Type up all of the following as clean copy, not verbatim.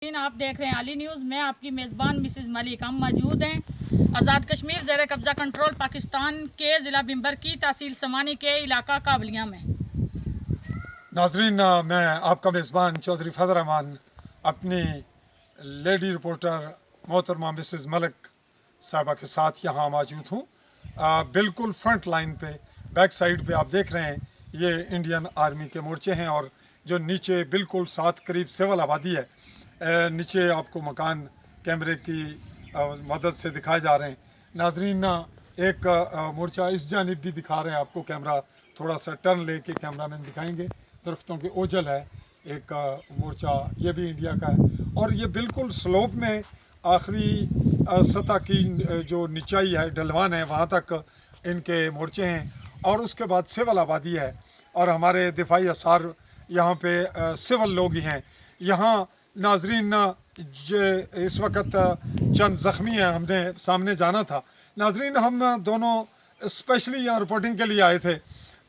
आप देख रहे हैं आली न्यूज़। मैं आपकी मेज़बान मिसेस मलिक। हम मौजूद हैं आज़ाद कश्मीर ज़ेर कब्ज़ा कंट्रोल पाकिस्तान के ज़िला बिम्बर की तहसील समानी के इलाका काबलिया में। नाजरीन, मैं आपका मेज़बान चौधरी फजल रहमान अपनी लेडी रिपोर्टर मोहतरमा मिसेस मलिक साहबा के साथ यहाँ मौजूद हूँ। बिल्कुल फ्रंट लाइन पे बैक साइड पे आप देख रहे हैं, ये इंडियन आर्मी के मोर्चे हैं और जो नीचे बिल्कुल साथ करीब सिविल आबादी है, नीचे आपको मकान कैमरे की मदद से दिखाए जा रहे हैं। नाजरीन, एक मोर्चा इस जानिब भी दिखा रहे हैं आपको, कैमरा थोड़ा सा टर्न लेके कैमरा मैन दिखाएंगे। दरख्तों के ओझल है एक मोर्चा, ये भी इंडिया का है और ये बिल्कुल स्लोप में आखिरी सतह की जो निचाई है, ढलवान है, वहाँ तक इनके मोर्चे हैं और उसके बाद सिविल आबादी है और हमारे दिफाई असार यहाँ पे सिविल लोग ही हैं। यहाँ नाजरीन, इस वक्त चंद ज़ख्मी हैं, हमने सामने जाना था। नाजरीन, हम दोनों स्पेशली यहाँ रिपोर्टिंग के लिए आए थे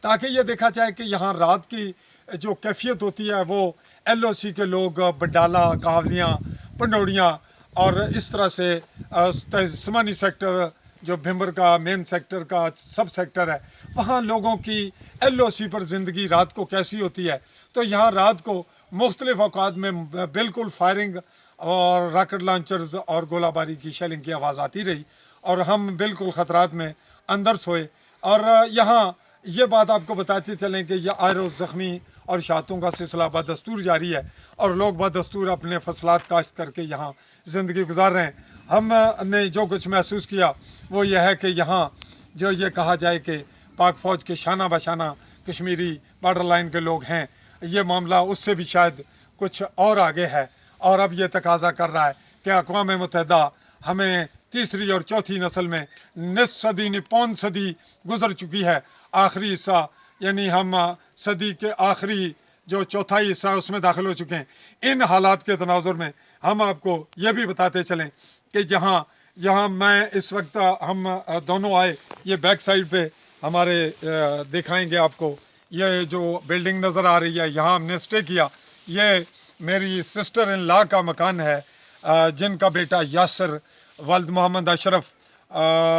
ताकि ये देखा जाए कि यहाँ रात की जो कैफियत होती है वो LOC के लोग बंडाला, कावलियाँ, पंडौड़ियाँ और इस तरह से समानी सेक्टर जो भिम्बर का मेन सेक्टर का सब सेक्टर है, वहाँ लोगों की LOC पर ज़िंदगी रात को कैसी होती है। तो यहाँ रात को मुख्तलिफ औकात में बिल्कुल फायरिंग और रॉकेट लॉन्चर्स और गोलाबारी की शेलिंग की आवाज़ आती रही और हम बिल्कुल ख़तरात में अंदर सोए। और यहाँ ये बात आपको बताते चलें कि यह आए रोज़ ज़ख्मी और शहादतों का सिलसिला बदस्तूर जारी है और लोग बदस्तूर अपने फसलात काश्त करके यहाँ ज़िंदगी गुजार रहे हैं। हमने जो कुछ महसूस किया वो ये है कि यहाँ जो ये कहा जाए कि पाक फ़ौज के शाना बशाना कश्मीरी बॉर्डर लाइन के लोग हैं, ये मामला उससे भी शायद कुछ और आगे है और अब ये तकाजा कर रहा है कि अक़वाम मुत्तहिदा हमें तीसरी और चौथी नस्ल में निस्फ सदी ने पौन सदी गुजर चुकी है। आखिरी हिस्सा यानी हम सदी के आखिरी जो चौथाई हिस्सा उसमें दाखिल हो चुके हैं। इन हालात के तनाजुर में हम आपको ये भी बताते चलें कि जहाँ मैं इस वक्त हम दोनों आए, ये बैक साइड पे हमारे दिखाएंगे आपको, ये जो बिल्डिंग नज़र आ रही है यहाँ हमने स्टे किया। ये मेरी सिस्टर इन लॉ का मकान है जिनका बेटा यासर वल्द मोहम्मद अशरफ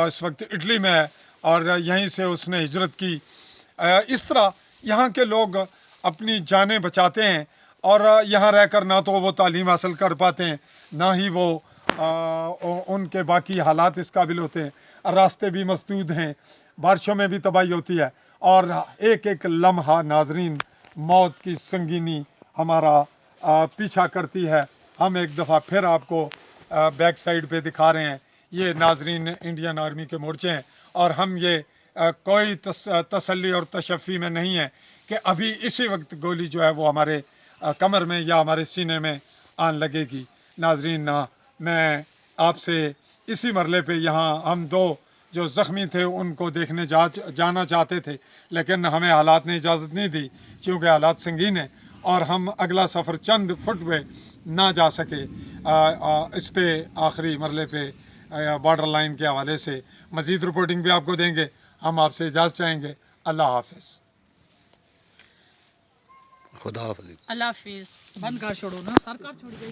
इस वक्त इटली में है और यहीं से उसने हिजरत की। इस तरह यहाँ के लोग अपनी जानें बचाते हैं और यहाँ रहकर ना तो वो तालीम हासिल कर पाते हैं, ना ही वो उनके बाकी हालात इस काबिल होते हैं। रास्ते भी मसदूद हैं, बारिशों में भी तबाही होती है और एक एक लम्हा नाजरीन मौत की संगीनी हमारा पीछा करती है। हम एक दफ़ा फिर आपको बैक साइड पे दिखा रहे हैं, ये नाजरीन इंडियन आर्मी के मोर्चे हैं और हम ये कोई तसल्ली और तशफ़ी में नहीं है कि अभी इसी वक्त गोली जो है वो हमारे कमर में या हमारे सीने में आन लगेगी। नाजरीन, मैं आपसे इसी मरले पे यहाँ हम दो जो ज़ख्मी थे उनको देखने जाना चाहते थे, लेकिन हमें हालात ने इजाज़त नहीं दी क्योंकि हालात संगीन हैं और हम अगला सफ़र चंद फुट पे ना जा सके। इस पे आखिरी मरले पे बॉर्डर लाइन के हवाले से मज़ीद रिपोर्टिंग भी आपको देंगे। हम आपसे इजाज़त चाहेंगे। अल्लाह हाफ़िज़। खुदा हाफ़िज़। अल्लाह हाफ़िज़। बंद कर छोड़ो ना, सरकार छोड़ गई।